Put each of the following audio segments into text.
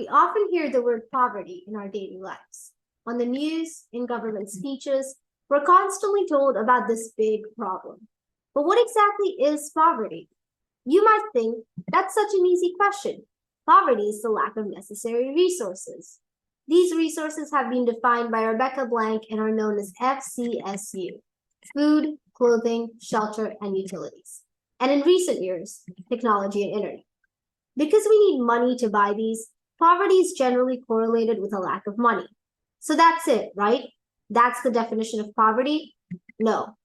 We often hear the word poverty in our daily lives. On the news, in government speeches, we're constantly told about this big problem. But what exactly is poverty? You might think that's such an easy question. Poverty is the lack of necessary resources. These resources have been defined by Rebecca Blank and are known as FCSU: food, clothing, shelter, and utilities. And in recent years, technology and internet. Because we need money to buy these, poverty is generally correlated with a lack of money. So that's it, right? That's the definition of poverty? No.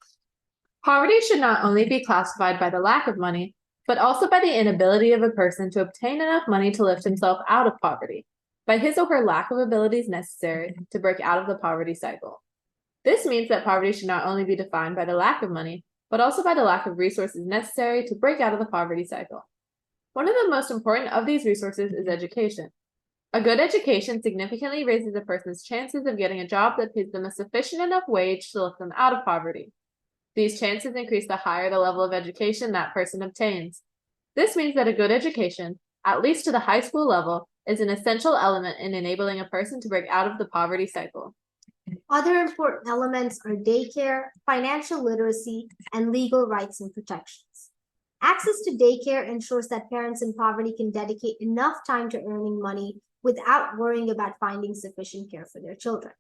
Poverty should not only be classified by the lack of money, but also by the inability of a person to obtain enough money to lift himself out of poverty, by his or her lack of abilities necessary to break out of the poverty cycle. This means that poverty should not only be defined by the lack of money, but also by the lack of resources necessary to break out of the poverty cycle. One of the most important of these resources is education. A good education significantly raises a person's chances of getting a job that pays them a sufficient enough wage to lift them out of poverty. These chances increase the higher the level of education that person obtains. This means that a good education, at least to the high school level, is an essential element in enabling a person to break out of the poverty cycle. Other important elements are daycare, financial literacy, and legal rights and protections. Access to daycare ensures that parents in poverty can dedicate enough time to earning money without worrying about finding sufficient care for their children.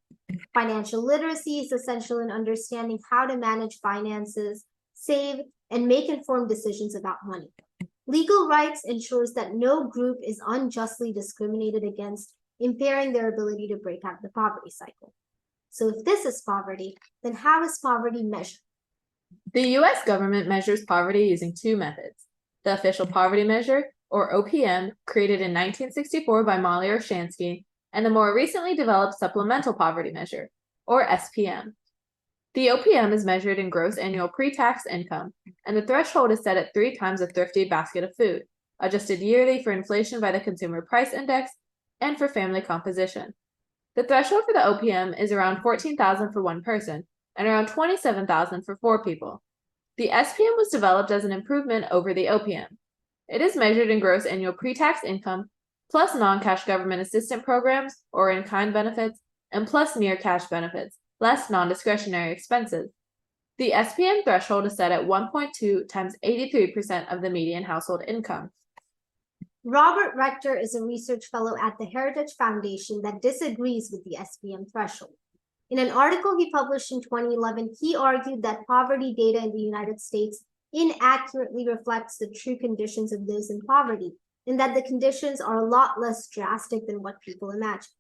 Financial literacy is essential in understanding how to manage finances, save, and make informed decisions about money. Legal rights ensures that no group is unjustly discriminated against, impairing their ability to break out of the poverty cycle. So if this is poverty, then how is poverty measured? The U.S. government measures poverty using two methods: the official poverty measure, or OPM, created in 1964 by Molly Orshansky, and the more recently developed supplemental poverty measure, or SPM. The OPM is measured in gross annual pre-tax income, and the threshold is set at 3 times a thrifty basket of food, adjusted yearly for inflation by the Consumer Price Index and for family composition. The threshold for the OPM is around $14,000 for one person and around $27,000 for 4 people. The SPM was developed as an improvement over the OPM. It is measured in gross annual pre-tax income, plus non-cash government assistance programs or in-kind benefits, and plus near-cash benefits, less non-discretionary expenses. The SPM threshold is set at 1.2 times 83% of the median household income. Robert Rector is a research fellow at the Heritage Foundation that disagrees with the SPM threshold. In an article he published in 2011, he argued that poverty data in the United States inaccurately reflects the true conditions of those in poverty, and that the conditions are a lot less drastic than what people imagine.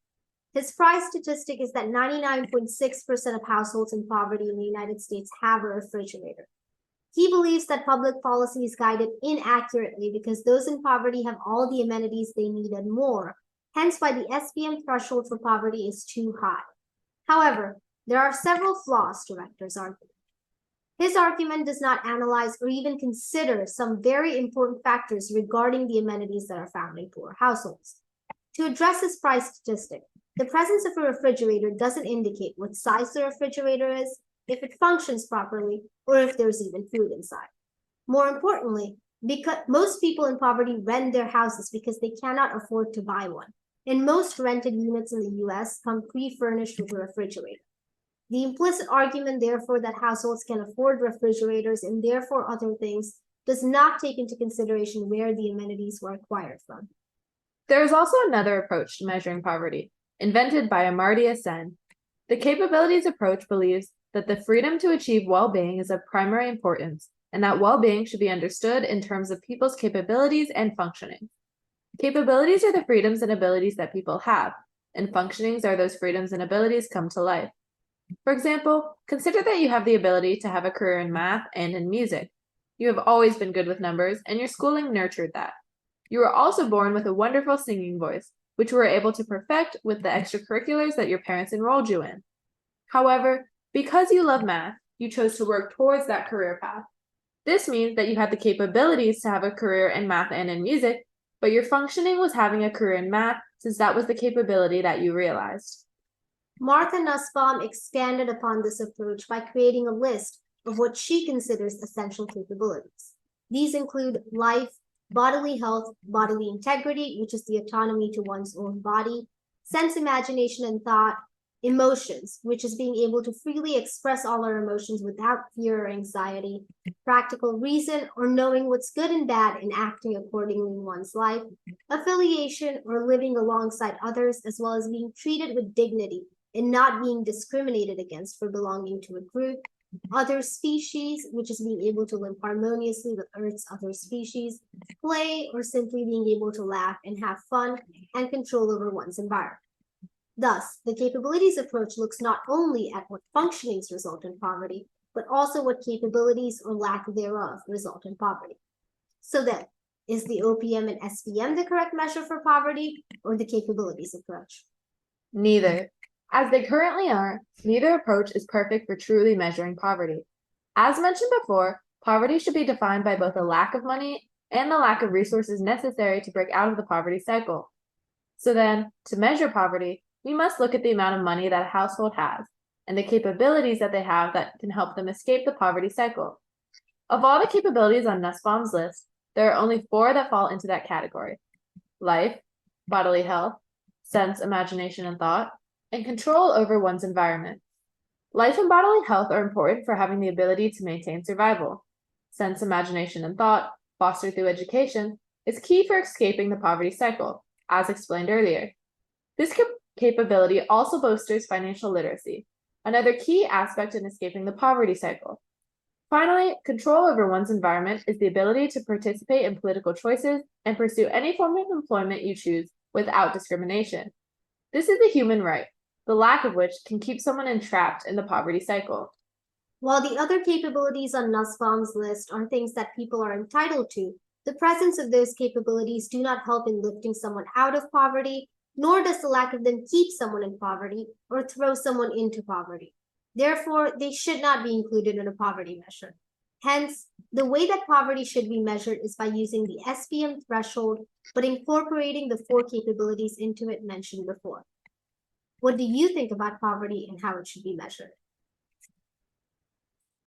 His prize statistic is that 99.6% of households in poverty in the United States have a refrigerator. He believes that public policy is guided inaccurately because those in poverty have all the amenities they need and more, hence why the SPM threshold for poverty is too high. However, there are several flaws to Rector's argument. His argument does not analyze or even consider some very important factors regarding the amenities that are found in poor households. To address his price statistic, the presence of a refrigerator doesn't indicate what size the refrigerator is, if it functions properly, or if there's even food inside. More importantly, because most people in poverty rent their houses because they cannot afford to buy one, and most rented units in the US come pre-furnished with a refrigerator. The implicit argument, therefore, that households can afford refrigerators and therefore other things does not take into consideration where the amenities were acquired from. There is also another approach to measuring poverty, invented by Amartya Sen. The capabilities approach believes that the freedom to achieve well-being is of primary importance, and that well-being should be understood in terms of people's capabilities and functioning. Capabilities are the freedoms and abilities that people have, and functionings are those freedoms and abilities come to life. For example, consider that you have the ability to have a career in math and in music. You have always been good with numbers, and your schooling nurtured that. You were also born with a wonderful singing voice, which you were able to perfect with the extracurriculars that your parents enrolled you in. However, because you love math, you chose to work towards that career path. This means that you had the capabilities to have a career in math and in music, but your functioning was having a career in math since that was the capability that you realized. Martha Nussbaum expanded upon this approach by creating a list of what she considers essential capabilities. These include life, bodily health, bodily integrity, which is the autonomy to one's own body, sense, imagination, and thought, emotions, which is being able to freely express all our emotions without fear or anxiety, practical reason, or knowing what's good and bad and acting accordingly in one's life, affiliation, or living alongside others, as well as being treated with dignity and not being discriminated against for belonging to a group, other species, which is being able to live harmoniously with Earth's other species, play, or simply being able to laugh and have fun and control over one's environment. Thus, the capabilities approach looks not only at what functionings result in poverty, but also what capabilities or lack thereof result in poverty. So then, is the OPM and SPM the correct measure for poverty or the capabilities approach? Neither. As they currently are, neither approach is perfect for truly measuring poverty. As mentioned before, poverty should be defined by both a lack of money and the lack of resources necessary to break out of the poverty cycle. So then, to measure poverty, we must look at the amount of money that a household has and the capabilities that they have that can help them escape the poverty cycle. Of all the capabilities on Nussbaum's list, there are only 4 that fall into that category: life, bodily health, sense, imagination, and thought, and control over one's environment. Life and bodily health are important for having the ability to maintain survival. Sense, imagination, and thought, fostered through education, is key for escaping the poverty cycle, as explained earlier. This capability also bolsters financial literacy, another key aspect in escaping the poverty cycle. Finally, control over one's environment is the ability to participate in political choices and pursue any form of employment you choose without discrimination. This is a human right, the lack of which can keep someone entrapped in the poverty cycle. While the other capabilities on Nussbaum's list are things that people are entitled to, the presence of those capabilities do not help in lifting someone out of poverty, nor does the lack of them keep someone in poverty or throw someone into poverty. Therefore, they should not be included in a poverty measure. Hence, the way that poverty should be measured is by using the SPM threshold, but incorporating the 4 capabilities into it mentioned before. What do you think about poverty and how it should be measured?